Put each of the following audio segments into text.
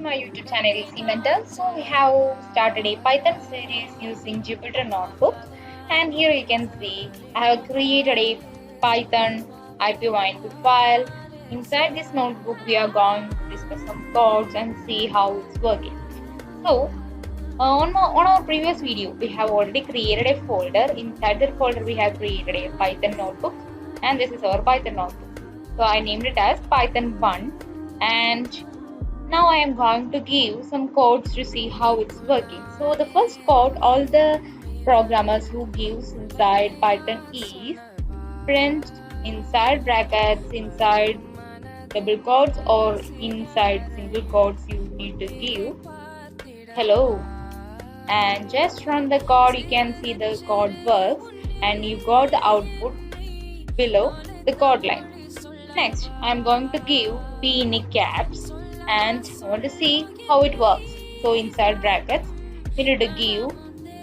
my YouTube channel EzyMentor. So we have started a Python series using Jupyter Notebook, and here you can see I have created a Python IP file. Inside this notebook we are going to discuss some codes and see how it's working. So on our previous video we have already created a folder. Inside that folder we have created a Python notebook, and this is our Python notebook. So I named it as Python 1, and now I am going to give some codes to see how it's working. So the first code all the programmers who gives inside Python is print inside brackets, inside double quotes, or inside single quotes you need to give hello, and just run the code. You can see the code works and you got the output below the code line. Next I am going to give P in caps and I want to see how it works. So inside brackets you need to give,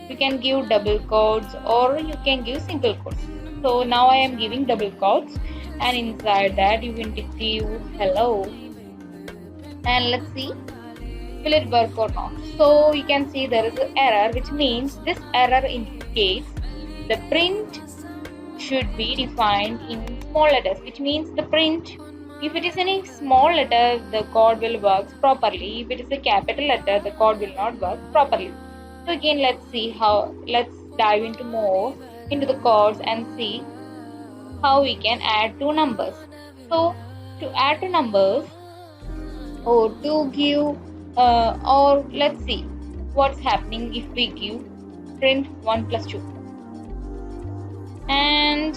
you can give double quotes or you can give single quotes. So now I am giving double quotes, and inside that you need to give hello, and let's see will it work or not. So you can see there is an error, which means this error indicates the print should be defined in small letters, which means the print, if it is any small letter the code will work properly. If it is a capital letter the code will not work properly. So again let's dive into more into the codes and see how we can add two numbers. So to add two numbers, or to give or let's see what's happening if we give print 1 plus 2, and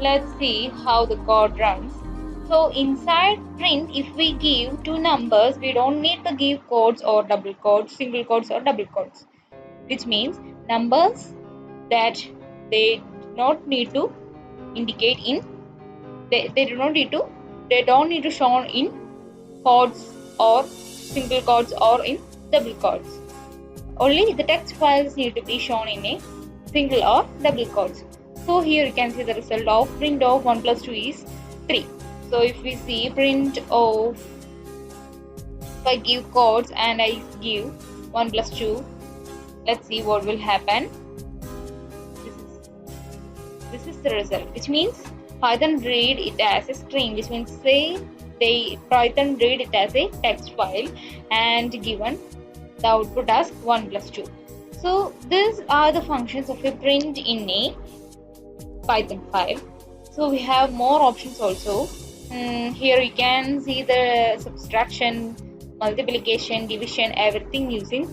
let's see how the code runs. So inside print, if we give two numbers, we don't need to give quotes or double quotes, single quotes or double quotes, which means numbers that they don't need to indicate in they don't need to show in quotes or single quotes or in double quotes. Only the text files need to be shown in a single or double quotes. So here you can see the result of print of 1 plus 2 is 3. So if we see print of, if I give quotes and I give 1 plus 2, let's see what will happen. This is the result, which means Python read it as a string, which means Python read it as a text file and given the output as 1 plus 2. So these are the functions of a print in a Python file. So we have more options also. Here you can see the subtraction, multiplication, division, everything using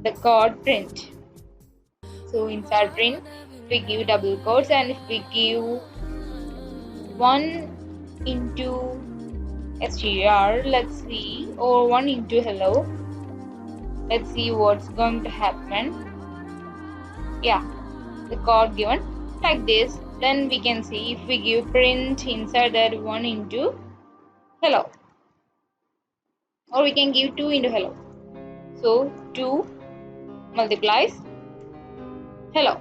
the code print. So inside print we give double quotes, and if we give 1 into str, let's see, or 1 into hello, let's see what's going to happen. Yeah, the code given like this. Then we can see if we give print inside that 1 into hello, or we can give 2 into hello. So 2 multiplies hello.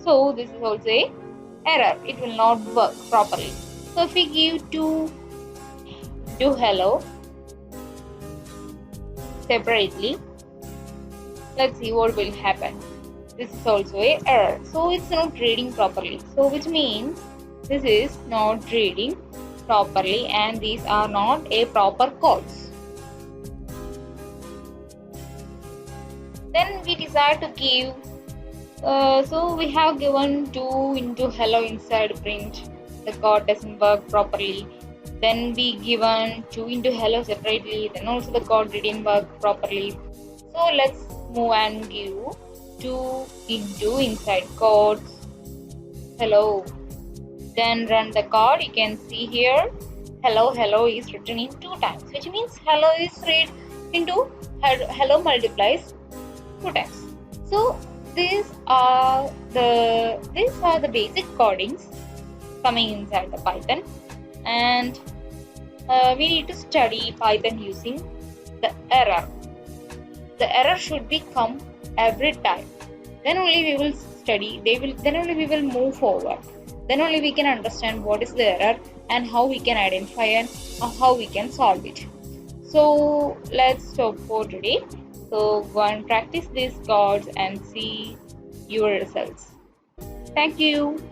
So this is also a error, it will not work properly. So if we give 2 to hello separately, let's see what will happen. This is also a error, so it's not reading properly. So which means this is not reading properly and these are not a proper codes. Then we decide to give so we have given 2 into hello inside print, the code doesn't work properly. Then we given 2 into hello separately, then also the code didn't work properly. So let's move and give 2 into inside quotes hello, then run the code. You can see here hello is written in 2 times, which means hello is read into hello multiplies 2 times. So these are the basic codings coming inside the Python, and we need to study Python using the error. The error should be come every time. Then only we will study. Then only we will move forward. Then only we can understand what is the error and how we can identify and how we can solve it. So let's stop for today. So go and practice these codes and see your results. Thank you.